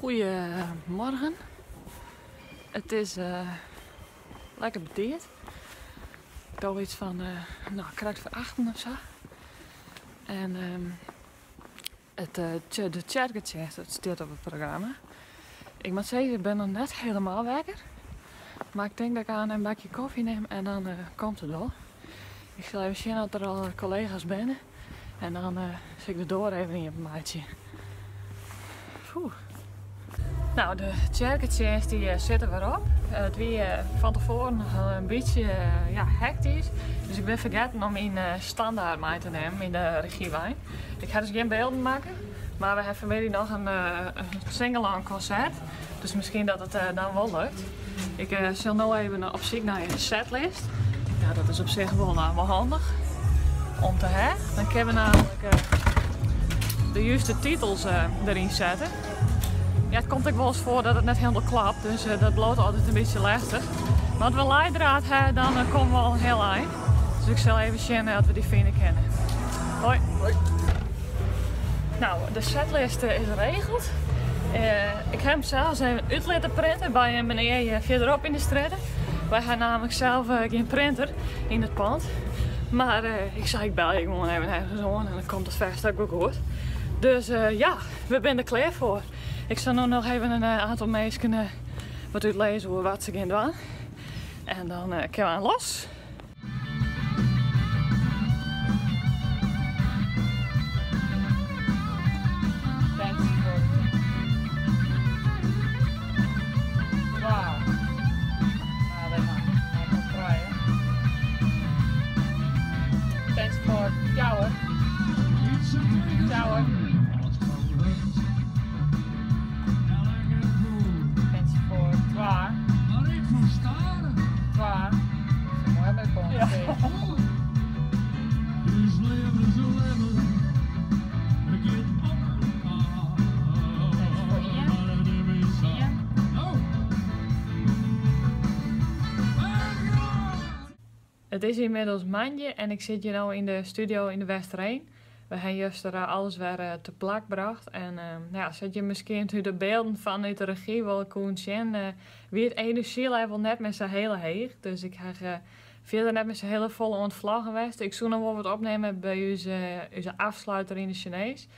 Goedemorgen. Het is lekker bediend. Ik doe iets van kwart voor 8 of zo. En de Tjerketjes, dat staat op het programma. Ik moet zeggen, ik ben nog net helemaal wakker. Maar ik denk dat ik aan een bakje koffie neem en dan komt het wel. Ik zal even zien dat er al collega's binnen. En dan zit ik er door even in het maatje. Nou, de Tjerketjes die zitten weer op. Het wie van tevoren nog een beetje hectisch. Dus ik ben vergeten om mijn standaard mee te nemen in de regiewijn. Ik ga dus geen beelden maken. Maar we hebben vanmiddag nog een sing-along concert. Dus misschien dat het dan wel lukt. Ik zal nu even op zoek naar een setlist. Ja, dat is op zich wel handig om te hebben. Dan kunnen we namelijk de juiste titels erin zetten. Ja, het komt ook wel eens voor dat het net helemaal klapt, dus dat loopt altijd een beetje lastig. Maar als we leidraad hebben, dan komen we al heel eind. Dus ik zal even zien dat we die vinden kennen. Hoi. Hoi. Nou, de setlist is geregeld. Ik heb hem zelfs even uit laten printen bij een meneer verderop in de straat. Wij hebben namelijk zelf geen printer in het pand. Maar ik zei, ik bel je gewoon even ergens aan en dan komt het vast ook goed. Dus ja, we zijn er klaar voor. Ik zal nu nog even een aantal mensen wat uitlezen hoe wat ze gaan doen. En dan kunnen we aan los. Thanks for shower. Shower. Thanks for twa. Twa. Mooi met kon. Ja. Het is inmiddels maandje en ik zit hier nu in de studio in de Westerheen. We hebben juist er alles weer te plak gebracht. En zet je misschien de beelden vanuit de regie wel kunnen zien. Wie het energielevel net met z'n hele heeg. Dus ik heb verder net met z'n hele volle ontvlag geweest. Ik zou nog wel wat opnemen bij onze afsluiter in de Chinees.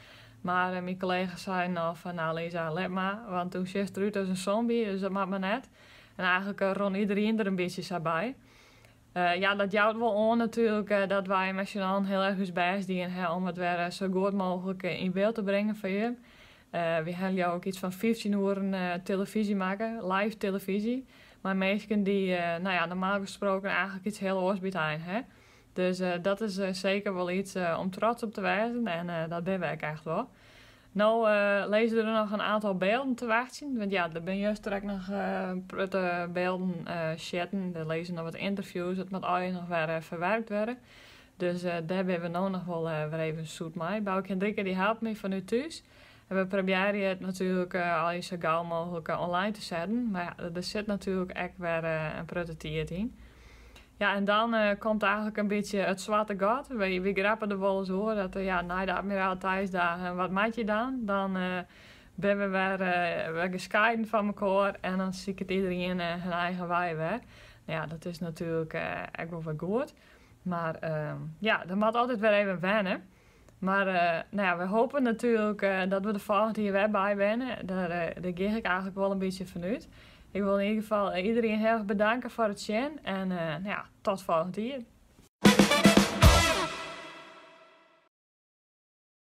Maar mijn collega's zeiden al van nou Lisa, let maar. Want toen zit het eruit als een zombie, dus dat maakt me net. En eigenlijk rond iedereen er een beetje bij. Dat jouwt wel aan natuurlijk dat wij met z'n allen heel erg ons best doen om het weer zo goed mogelijk in beeld te brengen voor je. We hebben jou ook iets van 15 uur televisie maken, live televisie. Maar mensen die normaal gesproken eigenlijk iets heel oors bieden. Dus dat is zeker wel iets om trots op te wijzen en dat ben ik echt wel. Nou lezen er nog een aantal beelden te wachten. Want ja, er ben juist direct nog beelden chatten. Er lezen nog wat interviews. Het moet al nog weer verwerkt worden. Dus daar hebben we nu nog wel weer even zoet mee. Bouwke en Drieke die helpt me vanuit thuis. En we proberen het natuurlijk al zo gauw mogelijk online te zetten. Maar ja, er zit natuurlijk echt weer een prototype in. Ja, en dan komt eigenlijk een beetje het zwarte gat. We grappen er wel eens hoor dat na de admiraliteitsdagen, wat maak je dan? Dan ben we weer gescheiden van elkaar en dan zie ik het iedereen hun eigen wij weer. Nou ja, dat is natuurlijk echt wel weer goed. Maar dat moet altijd weer even wennen. Maar we hopen natuurlijk dat we de volgende hier weer bij wennen. Daar geef ik eigenlijk wel een beetje vanuit. Ik wil in ieder geval iedereen heel erg bedanken voor het zien en tot volgende keer.